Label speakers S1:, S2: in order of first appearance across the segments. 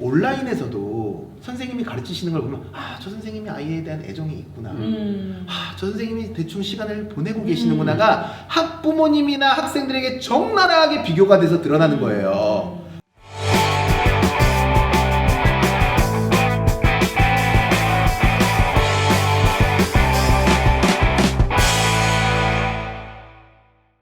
S1: 온라인에서도 선생님이 가르치시는 걸 보면 아, 저 선생님이 아이에 대한 애정이 있구나. 아, 저 선생님이 대충 시간을 보내고 계시는구나가 학부모님이나 학생들에게 적나라하게 비교가 돼서 드러나는 거예요.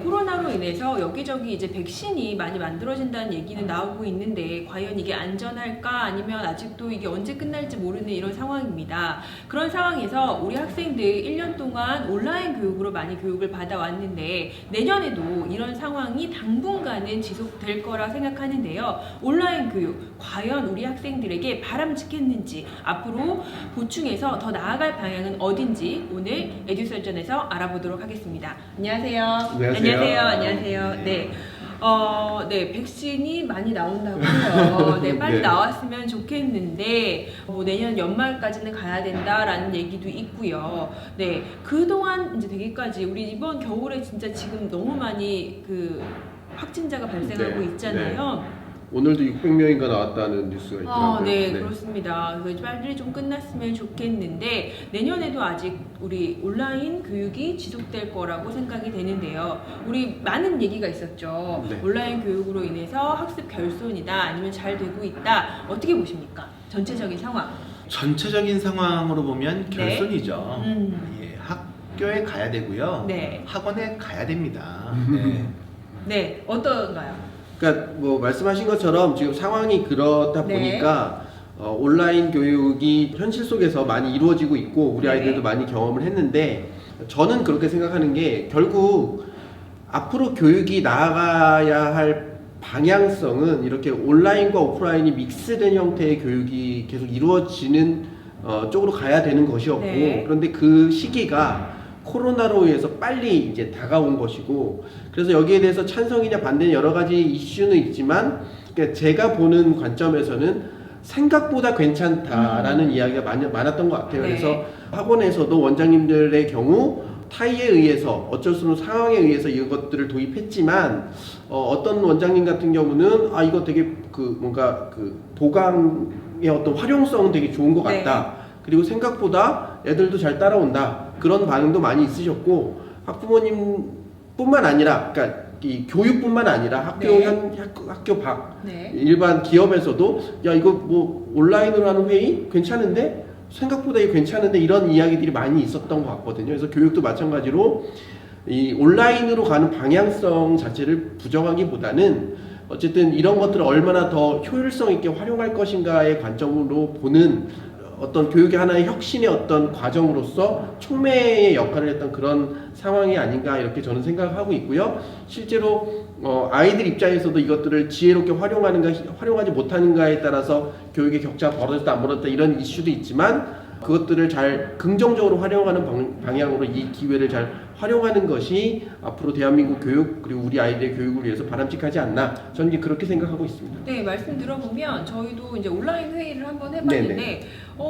S2: 코로나로 인해서 여기저기 이제 백신이 많이 만들어진다는 얘기는 나오고 있는데 과연 이게 안전할까 아니면 아직도 이게 언제 끝날지 모르는 이런 상황입니다. 그런 상황에서 우리 학생들 1년 동안 온라인 교육으로 많이 교육을 받아왔는데 내년에도 이런 상황이 당분간은 지속될 거라 생각하는데요. 온라인 교육 과연 우리 학생들에게 바람직했는지 앞으로 보충해서 더 나아갈 방향은 어딘지 오늘 에듀설전에서 알아보도록 하겠습니다. 안녕하세요. 안녕하세요. 네. 네, 백신이 많이 나온다고 해요. 네, 빨리
S1: 네.
S2: 나왔으면 좋겠는데, 뭐 내년 연말까지는 가야 된다라는 얘기도 있고요. 네, 그동안 이제 되기까지 우리 이번 겨울에 진짜 지금 너무 많이 그 확진자가 발생하고 있잖아요.
S3: 오늘도 600명인가 나왔다는 뉴스가 있더라고요.
S2: 네, 그렇습니다. 그래서 빨리 좀 끝났으면 좋겠는데 내년에도 아직 우리 온라인 교육이 지속될 거라고 생각이 되는데요. 우리 많은 얘기가 있었죠.
S3: 네.
S2: 온라인 교육으로 인해서 학습 결손이다 아니면 잘 되고 있다. 어떻게 보십니까? 전체적인 상황.
S1: 전체적인 상황으로 보면
S2: 네.
S1: 결손이죠. 예, 학교에 가야 되고요.
S2: 네.
S1: 학원에 가야 됩니다. 네.
S2: 네, 어떤가요?
S3: 그러니까 뭐 말씀하신 것처럼 지금 상황이 그렇다
S2: 네.
S3: 보니까 온라인 교육이 현실 속에서 많이 이루어지고 있고 우리
S2: 네.
S3: 아이들도 많이 경험을 했는데 저는 그렇게 생각하는 게 결국 앞으로 교육이 나아가야 할 방향성은 이렇게 온라인과 오프라인이 믹스된 형태의 교육이 계속 이루어지는 쪽으로 가야 되는 것이었고
S2: 네.
S3: 그런데 그 시기가 코로나로 인해서 빨리 이제 다가온 것이고 그래서 여기에 대해서 찬성이냐 반대냐 여러 가지 이슈는 있지만 그러니까 제가 보는 관점에서는 생각보다 괜찮다라는 이야기가 많았던 것 같아요.
S2: 네.
S3: 그래서 학원에서도 원장님들의 경우 타이에 의해서 어쩔 수 없는 상황에 의해서 이것들을 도입했지만 어떤 원장님 같은 경우는 아 이거 되게 그 뭔가 그 보강의 어떤 활용성은 되게 좋은 것 같다. 그리고 생각보다 애들도 잘 따라온다. 그런 반응도 많이 있으셨고 학부모님뿐만 아니라 그러니까 이 교육뿐만 아니라 학교 밖
S2: 네.
S3: 일반 기업에서도 야 이거 뭐 온라인으로 하는 회의 괜찮은데 생각보다 이거 괜찮은데 이런 이야기들이 많이 있었던 것 같거든요. 그래서 교육도 마찬가지로 이 온라인으로 가는 방향성 자체를 부정하기보다는 어쨌든 이런 것들을 얼마나 더 효율성 있게 활용할 것인가의 관점으로 보는 어떤 교육의 하나의 혁신의 어떤 과정으로서 촉매의 역할을 했던 그런 상황이 아닌가 이렇게 저는 생각하고 있고요. 실제로 아이들 입장에서도 이것들을 지혜롭게 활용하는가 활용하지 못하는가에 따라서 교육의 격차가 벌어졌다 안 벌어졌다 이런 이슈도 있지만 그것들을 잘 긍정적으로 활용하는 방향으로 이 기회를 잘 활용하는 것이 앞으로 대한민국 교육 그리고 우리 아이들의 교육을 위해서 바람직하지 않나 저는 이제 그렇게 생각하고 있습니다.
S2: 네, 말씀 들어보면 저희도 이제 온라인 회의를 한번 해봤는데
S3: 네네.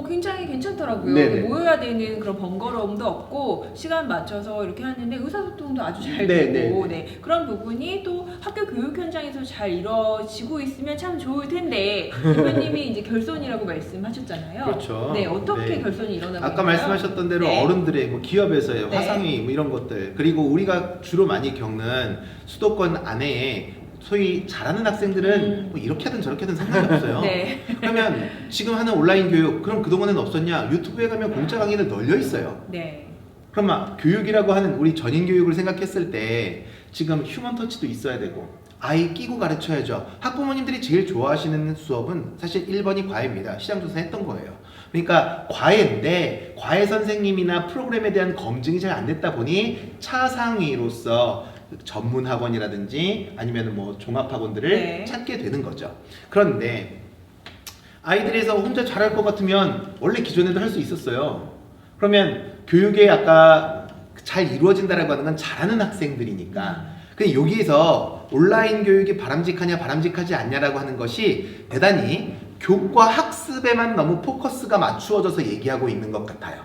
S2: 굉장히 괜찮더라고요.
S3: 네네.
S2: 모여야 되는 그런 번거로움도 없고 시간 맞춰서 이렇게 하는데 의사소통도 아주 잘
S3: 네네.
S2: 되고 네, 그런 부분이 또 학교 교육 현장에서 잘 이루어지고 있으면 참 좋을 텐데 대표님이 이제 결손이라고 말씀하셨잖아요.
S1: 그렇죠.
S2: 네, 어떻게
S1: 네.
S2: 결손이 일어나고
S1: 아까
S2: 있나요?
S1: 말씀하셨던 대로
S2: 네.
S1: 어른들의 뭐 기업에서의
S2: 네.
S1: 화상위 뭐 이런 것들 그리고 우리가 주로 많이 겪는 수도권 안에 소위 잘하는 학생들은 뭐 이렇게 하든 저렇게 하든 상관이 없어요.
S2: 네.
S1: 그러면 지금 하는 온라인 교육 그럼 그동안은 없었냐? 유튜브에 가면 공짜 강의를 널려 있어요.
S2: 네.
S1: 그럼 막 교육이라고 하는 우리 전인 교육을 생각했을 때 지금 휴먼 터치도 있어야 되고 아이 끼고 가르쳐야죠. 학부모님들이 제일 좋아하시는 수업은 사실 1번이 과외입니다. 시장조사 했던 거예요. 그러니까 과외인데 과외 선생님이나 프로그램에 대한 검증이 잘 안 됐다 보니 차상위로서 전문 학원이라든지 아니면 뭐 종합 학원들을
S2: 네.
S1: 찾게 되는 거죠. 그런데 아이들에서 혼자 잘할 것 같으면 원래 기존에도 할 수 있었어요. 그러면 교육에 아까 잘 이루어진다라고 하는 건 잘하는 학생들이니까. 근데 여기에서 온라인 교육이 바람직하냐 바람직하지 않냐라고 하는 것이 대단히 교과 학습에만 너무 포커스가 맞추어져서 얘기하고 있는 것 같아요.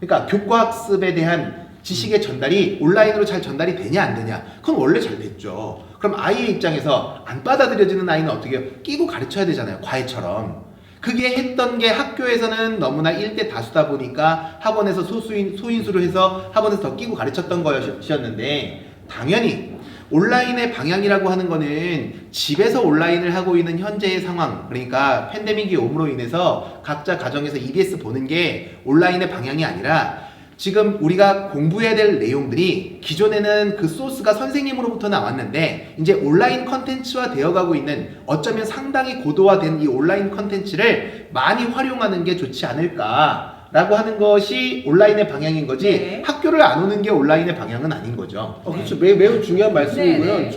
S1: 그러니까 교과 학습에 대한 지식의 전달이 온라인으로 잘 전달이 되냐 안 되냐 그건 원래 잘 됐죠. 그럼 아이의 입장에서 안 받아들여지는 아이는 어떻게 해요? 끼고 가르쳐야 되잖아요. 과외처럼. 그게 했던 게 학교에서는 너무나 일대 다수다 보니까 학원에서 소인수로 해서 학원에서 더 끼고 가르쳤던 것이었는데, 당연히 온라인의 방향이라고 하는 거는 집에서 온라인을 하고 있는 현재의 상황, 그러니까 팬데믹이 오므로 인해서 각자 가정에서 EBS 보는 게 온라인의 방향이 아니라, 지금 우리가 공부해야 될 내용들이 기존에는 그 소스가 선생님으로부터 나왔는데 이제 온라인 컨텐츠화 되어가고 있는, 어쩌면 상당히 고도화된 이 온라인 컨텐츠를 많이 활용하는 게 좋지 않을까라고 하는 것이 온라인의 방향인 거지,
S2: 네.
S1: 학교를 안 오는 게 온라인의 방향은 아닌 거죠.
S3: 그렇죠. 매우 중요한 말씀이고요.
S2: 네, 네.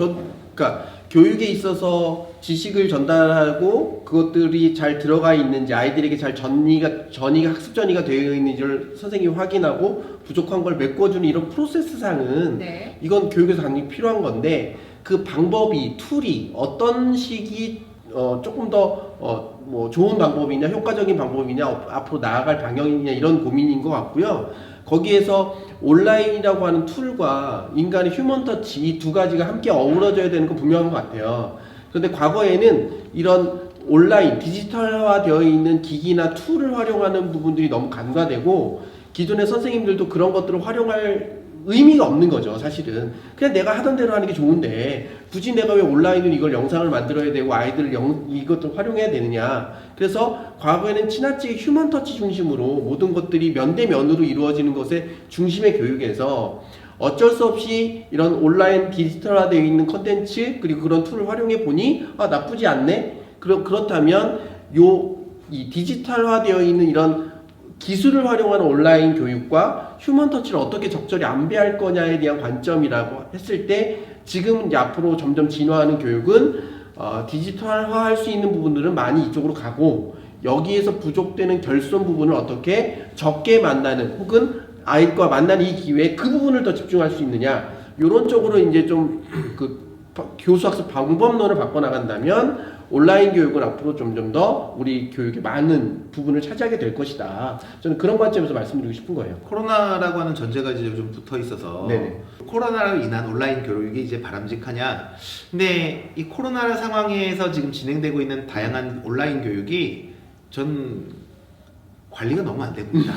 S3: 그러니까 교육에 있어서 지식을 전달하고 그것들이 잘 들어가 있는지, 아이들에게 잘 학습 전이가 되어 있는지를 선생님이 확인하고 부족한 걸 메꿔주는 이런 프로세스상은
S2: 네.
S3: 이건 교육에서 당연히 필요한 건데, 그 방법이, 툴이 어떤 식이 조금 더 뭐 좋은 방법이냐, 효과적인 방법이냐, 앞으로 나아갈 방향이냐, 이런 고민인 것 같고요. 거기에서 온라인이라고 하는 툴과 인간의 휴먼 터치, 이 두 가지가 함께 어우러져야 되는 건 분명한 것 같아요. 그런데 과거에는 이런 온라인, 디지털화 되어 있는 기기나 툴을 활용하는 부분들이 너무 간과되고, 기존의 선생님들도 그런 것들을 활용할 의미가 없는 거죠, 사실은. 그냥 내가 하던 대로 하는 게 좋은데 굳이 내가 왜 온라인으로 이걸 영상을 만들어야 되고 아이들 이것도 활용해야 되느냐. 그래서 과거에는 지나치게 휴먼 터치 중심으로 모든 것들이 면대면으로 이루어지는 것의 중심의 교육에서 어쩔 수 없이 이런 온라인 디지털화되어 있는 컨텐츠, 그리고 그런 툴을 활용해 보니 나쁘지 않네. 그렇다면 이 디지털화되어 있는 이런 기술을 활용하는 온라인 교육과 휴먼 터치를 어떻게 적절히 안배할 거냐에 대한 관점이라고 했을 때, 지금 이제 앞으로 점점 진화하는 교육은 디지털화할 수 있는 부분들은 많이 이쪽으로 가고, 여기에서 부족되는 결손 부분을 어떻게 적게 만나는, 혹은 아이과 만나는 이 기회에 그 부분을 더 집중할 수 있느냐, 이런 쪽으로 이제 좀 그 교수학습 방법론을 바꿔나간다면 온라인 교육은 앞으로 점점 더 우리 교육의 많은 부분을 차지하게 될 것이다. 저는 그런 관점에서 말씀드리고 싶은 거예요.
S1: 코로나라고 하는 전제가 이제 좀 붙어 있어서,
S3: 네네.
S1: 코로나로 인한 온라인 교육이 이제 바람직하냐. 근데 이 코로나 상황에서 지금 진행되고 있는 다양한 온라인 교육이 전 관리가 너무 안 되고 있다.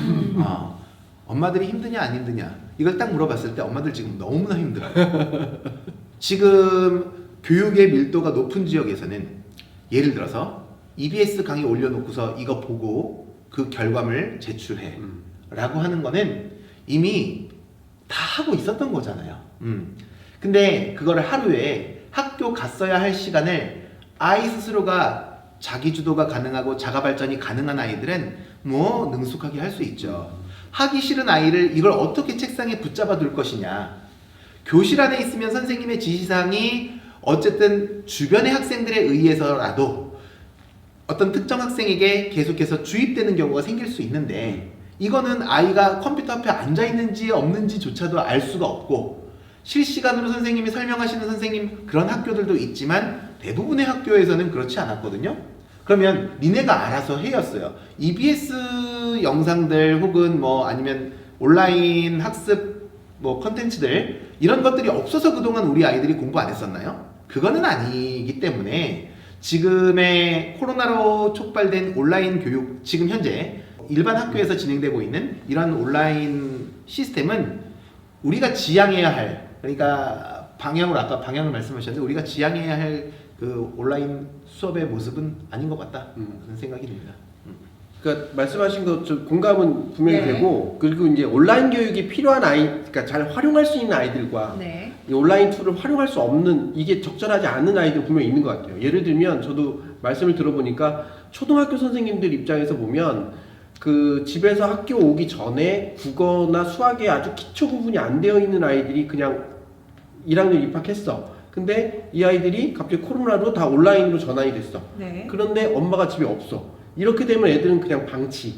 S1: 엄마들이 힘드냐 안 힘드냐 이걸 딱 물어봤을 때 엄마들 지금 너무나 힘들어요. 지금 교육의 밀도가 높은 지역에서는 예를 들어서 EBS 강의 올려놓고서 이거 보고 그 결과물 제출해 라고 하는 거는 이미 다 하고 있었던 거잖아요. 근데 그거를 하루에 학교 갔어야 할 시간을 아이 스스로가 자기 주도가 가능하고 자가 발전이 가능한 아이들은 뭐 능숙하게 할 수 있죠. 하기 싫은 아이를 이걸 어떻게 책상에 붙잡아 둘 것이냐. 교실 안에 있으면 선생님의 지시사항이 어쨌든 주변의 학생들에 의해서라도 어떤 특정 학생에게 계속해서 주입되는 경우가 생길 수 있는데, 이거는 아이가 컴퓨터 앞에 앉아 있는지 없는지조차도 알 수가 없고, 실시간으로 선생님이 설명하시는 선생님 그런 학교들도 있지만 대부분의 학교에서는 그렇지 않았거든요. 그러면 니네가 알아서 해였어요. EBS 영상들 혹은 뭐 아니면 온라인 학습 뭐 컨텐츠들, 이런 것들이 없어서 그동안 우리 아이들이 공부 안 했었나요? 그거는 아니기 때문에 지금의 코로나로 촉발된 온라인 교육, 지금 현재 일반 학교에서 진행되고 있는 이런 온라인 시스템은 우리가 지향해야 할, 그러니까 방향으로 아까 방향을 말씀하셨는데 우리가 지향해야 할 그 온라인 수업의 모습은 아닌 것 같다, 그런 생각이 듭니다.
S3: 그러니까 말씀하신 것 좀 공감은 분명히
S2: 네.
S3: 되고, 그리고 이제 온라인 교육이 필요한 그러니까 잘 활용할 수 있는 아이들과
S2: 네.
S3: 이 온라인 툴을 활용할 수 없는, 이게 적절하지 않은 아이들 분명히 있는 것 같아요. 예를 들면 저도 말씀을 들어보니까 초등학교 선생님들 입장에서 보면 그 집에서 학교 오기 전에 국어나 수학에 아주 기초 부분이 안 되어 있는 아이들이 그냥 1학년 입학했어. 근데 이 아이들이 갑자기 코로나로 다 온라인으로 전환이 됐어.
S2: 네.
S3: 그런데 엄마가 집에 없어. 이렇게 되면 애들은 그냥 방치.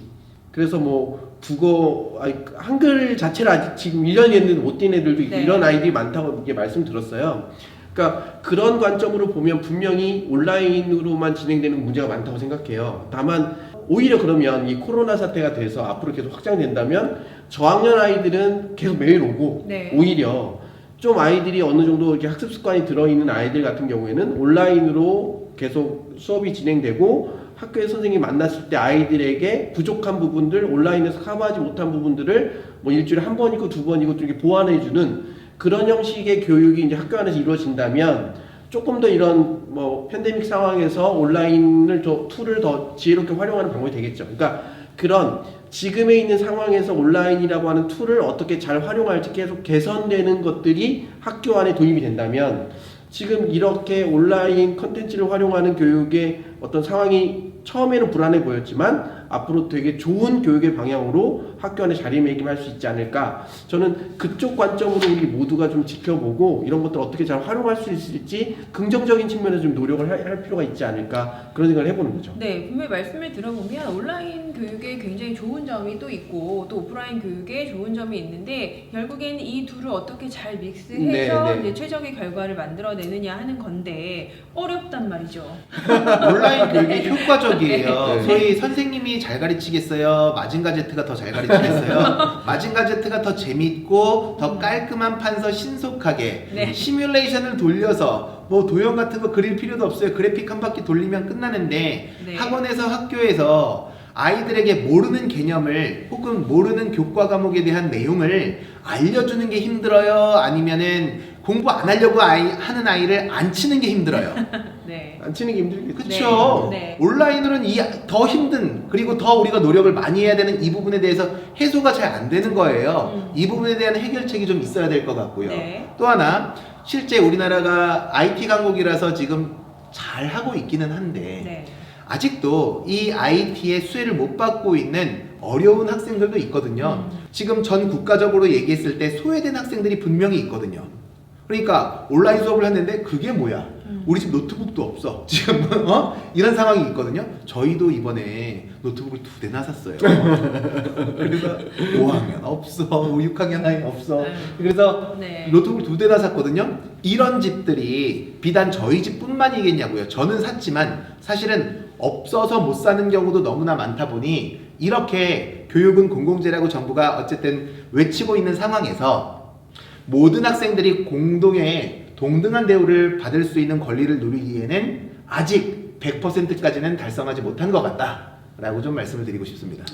S3: 그래서 뭐 국어, 한글 자체를 아직 지금 1년이 했는데 못 뛴 애들도 있고,
S2: 네.
S3: 이런 아이들이 많다고 이게 말씀 들었어요. 그러니까 그런 관점으로 보면 분명히 온라인으로만 진행되는 문제가 많다고 생각해요. 다만 오히려 그러면 이 코로나 사태가 돼서 앞으로 계속 확장된다면 저학년 아이들은 계속 매일 오고,
S2: 네.
S3: 오히려 좀 아이들이 어느 정도 이렇게 학습 습관이 들어있는 아이들 같은 경우에는 온라인으로 계속 수업이 진행되고 학교에 선생님이 만났을 때 아이들에게 부족한 부분들, 온라인에서 커버하지 못한 부분들을 뭐 일주일에 한 번이고 두 번이고 좀 이렇게 보완해주는 그런 형식의 교육이 이제 학교 안에서 이루어진다면 조금 더 이런 뭐 팬데믹 상황에서 온라인을 툴을 더 지혜롭게 활용하는 방법이 되겠죠. 그러니까 그런 지금에 있는 상황에서 온라인이라고 하는 툴을 어떻게 잘 활용할지 계속 개선되는 것들이 학교 안에 도입이 된다면 지금 이렇게 온라인 컨텐츠를 활용하는 교육의 어떤 상황이 처음에는 불안해 보였지만 앞으로 되게 좋은 교육의 방향으로 학교 안에 자리매김할 수 있지 않을까. 저는 그쪽 관점으로 우리 모두가 좀 지켜보고 이런 것들 어떻게 잘 활용할 수 있을지 긍정적인 측면에서 좀 노력을 할 필요가 있지 않을까 그런 생각을 해보는 거죠.
S2: 네, 분명히 말씀을 들어보면 온라인 교육에 굉장히 좋은 점이 또 있고 또 오프라인 교육에 좋은 점이 있는데 결국에는 이 둘을 어떻게 잘 믹스해서 이제 최적의 결과를 만들어내느냐 하는 건데 어렵단 말이죠.
S1: 온라인 교육이 효과적이에요.
S3: 네.
S1: 소위 선생님이 잘 가르치겠어요? 마징가제트가 더 잘 가르치겠어요? 마징가제트가 더 재밌고 더 깔끔한 판서 신속하게
S2: 네.
S1: 시뮬레이션을 돌려서 뭐 도형 같은 거 그릴 필요도 없어요. 그래픽 한 바퀴 돌리면 끝나는데
S2: 네.
S1: 학원에서 학교에서 아이들에게 모르는 개념을 혹은 모르는 교과 과목에 대한 내용을 알려주는 게 힘들어요? 아니면은 공부 안 하려고 하는 아이를 안 치는 게 힘들어요?
S2: 네.
S3: 안 치는 게 힘들겠죠.
S1: 그쵸?
S2: 네.
S1: 온라인으로는 더 힘든 그리고 더 우리가 노력을 많이 해야 되는 이 부분에 대해서 해소가 잘 안 되는 거예요. 이 부분에 대한 해결책이 좀 있어야 될 것 같고요.
S2: 네.
S1: 또 하나 실제 우리나라가 IT 강국이라서 지금 잘 하고 있기는 한데
S2: 네.
S1: 아직도 이 IT의 수혜를 못 받고 있는 어려운 학생들도 있거든요. 지금 전 국가적으로 얘기했을 때 소외된 학생들이 분명히 있거든요. 그러니까 온라인 수업을 했는데 그게 뭐야? 우리 집 노트북도 없어. 지금 이런 상황이 있거든요. 저희도 이번에 노트북을 2대나 샀어요. 그래서 5학년 없어, 6학년 아이 없어. 그래서
S2: 네.
S1: 노트북을 2대나 샀거든요. 이런 집들이 비단 저희 집뿐만이겠냐고요. 저는 샀지만 사실은 없어서 못 사는 경우도 너무나 많다 보니 이렇게 교육은 공공재라고 정부가 어쨌든 외치고 있는 상황에서 모든 학생들이 공동의 동등한 대우를 받을 수 있는 권리를 누리기에는 아직 100%까지는 달성하지 못한 것 같다라고 좀 말씀을 드리고 싶습니다.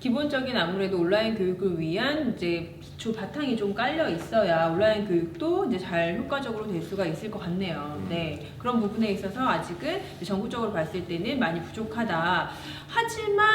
S2: 기본적인 아무래도 온라인 교육을 위한 이제 기초 바탕이 좀 깔려 있어야 온라인 교육도 이제 잘 효과적으로 될 수가 있을 것 같네요. 네. 그런 부분에 있어서 아직은 전국적으로 봤을 때는 많이 부족하다. 하지만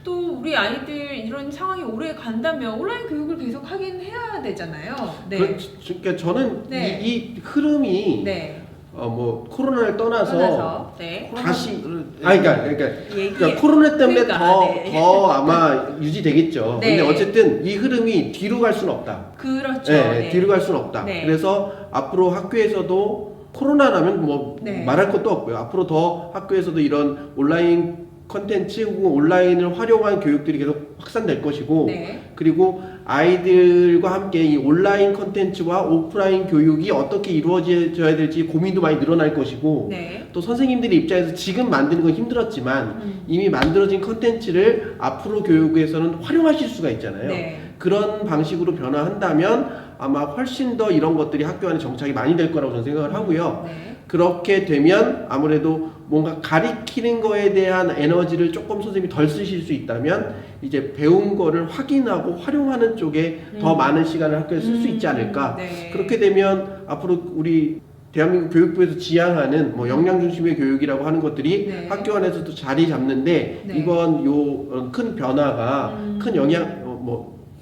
S2: 또 우리 아이들 이런 상황이 오래 간다면 온라인 교육을 계속 하긴 해야 되잖아요. 네.
S3: 그러니까 저는
S2: 네.
S3: 이 흐름이
S2: 네.
S3: 뭐 코로나를 떠나서
S2: 네.
S3: 다시
S2: 얘기
S3: 그러니까 코로나 때문에
S2: 그러니까,
S3: 더 아마 유지되겠죠.
S2: 네.
S3: 근데 어쨌든 이 흐름이 뒤로 갈 수는 없다.
S2: 그렇죠.
S3: 네,
S2: 네.
S3: 뒤로 갈 수는 없다.
S2: 네.
S3: 그래서 앞으로 학교에서도 코로나라면 뭐
S2: 네.
S3: 말할 것도 없고요. 앞으로 더 학교에서도 이런 온라인 컨텐츠 혹은 온라인을 활용한 교육들이 계속 확산될 것이고
S2: 네.
S3: 그리고 아이들과 함께 이 온라인 컨텐츠와 오프라인 교육이 어떻게 이루어져야 될지 고민도 많이 늘어날 것이고
S2: 네.
S3: 또 선생님들의 입장에서 지금 만드는 건 힘들었지만 이미 만들어진 컨텐츠를 앞으로 교육에서는 활용하실 수가 있잖아요.
S2: 네.
S3: 그런 방식으로 변화한다면 아마 훨씬 더 이런 것들이 학교 안에 정착이 많이 될 거라고 저는 생각을 하고요.
S2: 네.
S3: 그렇게 되면 아무래도 뭔가 가리키는 거에 대한 에너지를 조금 선생님이 덜 쓰실 수 있다면 이제 배운 거를 확인하고 활용하는 쪽에 더 많은 시간을 학교에 쓸 수 있지 않을까.
S2: 네.
S3: 그렇게 되면 앞으로 우리 대한민국 교육부에서 지향하는 뭐 역량 중심의 교육이라고 하는 것들이
S2: 네.
S3: 학교 안에서도 자리 잡는데
S2: 네.
S3: 이번 요 큰 변화가 큰 영향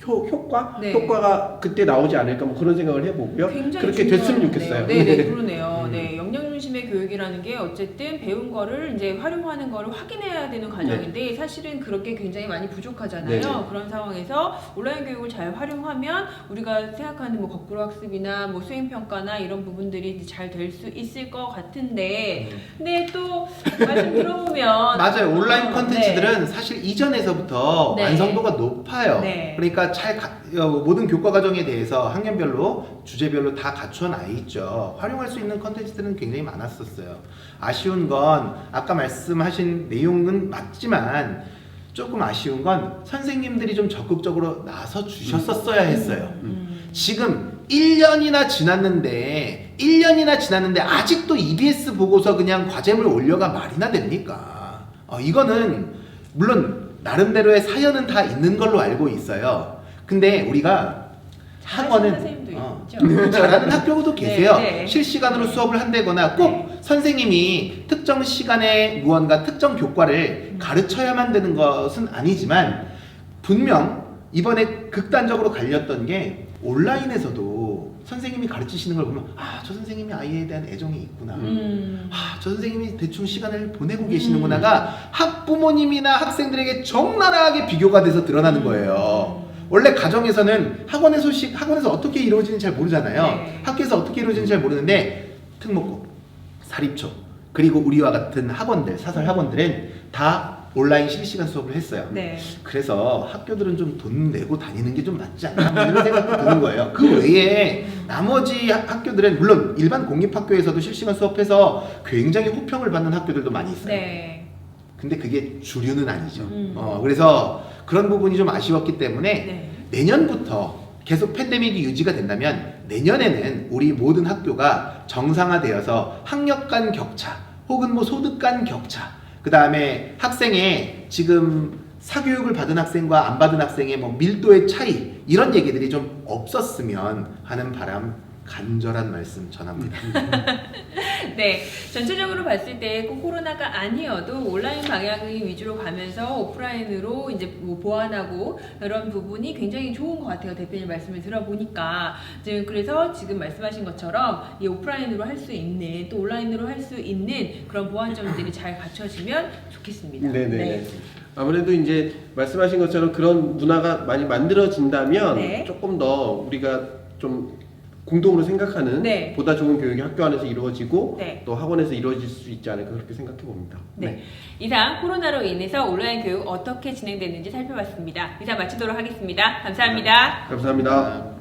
S3: 효과?
S2: 네.
S3: 효과가 그때 나오지 않을까 뭐 그런 생각을 해보고요.
S2: 굉장히
S3: 그렇게
S2: 중요한
S3: 됐으면
S2: 건데요.
S3: 좋겠어요.
S2: 네, 그러네요. 네, 역량 중심의 교육이라는 게 어쨌든 배운 거를 이제 활용하는 거를 확인해야 되는 과정인데 사실은 그렇게 굉장히 많이 부족하잖아요.
S3: 네네.
S2: 그런 상황에서 온라인 교육을 잘 활용하면 우리가 생각하는 뭐 거꾸로 학습이나 뭐 수행 평가나 이런 부분들이 잘 될 수 있을 것 같은데, 근데 또 말씀 들어보면
S1: 맞아요. 온라인
S2: 네.
S1: 컨텐츠들은 사실 이전에서부터
S2: 네.
S1: 완성도가 높아요.
S2: 네.
S1: 그러니까 모든 교과 과정에 대해서 학년별로 주제별로 다 갖춰 놔 있죠. 활용할 수 있는 컨텐츠들은 굉장히 많았었어요. 아쉬운 건 아까 말씀하신 내용은 맞지만 조금 아쉬운 건 선생님들이 좀 적극적으로 나서 주셨었어야 했어요. 지금 1년이나 지났는데 아직도 EBS 보고서 그냥 과제물 올려가 말이나 됩니까? 이거는 물론 나름대로의 사연은 다 있는 걸로 알고 있어요. 근데 우리가 학원은
S2: 선생님도 있죠.
S1: 잘하는 학교도 계세요.
S2: 네.
S1: 실시간으로 수업을 한다거나 꼭 선생님이 특정 시간에 무언가 특정 교과를 가르쳐야만 되는 것은 아니지만 분명 이번에 극단적으로 갈렸던 게 온라인에서도 선생님이 가르치시는 걸 보면 저 선생님이 아이에 대한 애정이 있구나. 저 선생님이 대충 시간을 보내고 계시는구나가 학부모님이나 학생들에게 적나라하게 비교가 돼서 드러나는 거예요. 원래 가정에서는 학원에서 어떻게 이루어지는지 잘 모르잖아요.
S2: 네.
S1: 학교에서 어떻게 이루어지는지 잘 모르는데 특목고, 사립초, 그리고 우리와 같은 학원들, 사설 학원들은 다 온라인 실시간 수업을 했어요.
S2: 네.
S1: 그래서 학교들은 좀 돈 내고 다니는 게 좀 맞지 않나 뭐 이런 생각도 드는 거예요. 그 외에 나머지 학교들은 물론 일반 공립학교에서도 실시간 수업해서 굉장히 호평을 받는 학교들도 많이 있어요.
S2: 네.
S1: 근데 그게 주류는 아니죠. 그래서 그런 부분이 좀 아쉬웠기 때문에
S2: 네.
S1: 내년부터 계속 팬데믹이 유지가 된다면 내년에는 우리 모든 학교가 정상화되어서 학력 간 격차 혹은 뭐 소득 간 격차 그 다음에 학생의 지금 사교육을 받은 학생과 안 받은 학생의 뭐 밀도의 차이 이런 얘기들이 좀 없었으면 하는 바람 간절한 말씀 전합니다.
S2: 네, 전체적으로 봤을 때 꼭 코로나가 아니어도 온라인 방향이 위주로 가면서 오프라인으로 이제 뭐 보완하고 이런 부분이 굉장히 좋은 것 같아요. 대표님 말씀을 들어보니까 그래서 지금 말씀하신 것처럼 이 오프라인으로 할 수 있는 또 온라인으로 할 수 있는 그런 보완점들이 잘 갖춰지면 좋겠습니다.
S3: 네네. 아무래도 이제 말씀하신 것처럼 그런 문화가 많이 만들어진다면
S2: 네.
S3: 조금 더 우리가 좀 공동으로 생각하는
S2: 네.
S3: 보다 좋은 교육이 학교 안에서 이루어지고
S2: 네.
S3: 또 학원에서 이루어질 수 있지 않을까 그렇게 생각해 봅니다.
S2: 네. 이상 코로나로 인해서 온라인 교육 어떻게 진행됐는지 살펴봤습니다. 이상 마치도록 하겠습니다. 감사합니다.
S3: 감사합니다.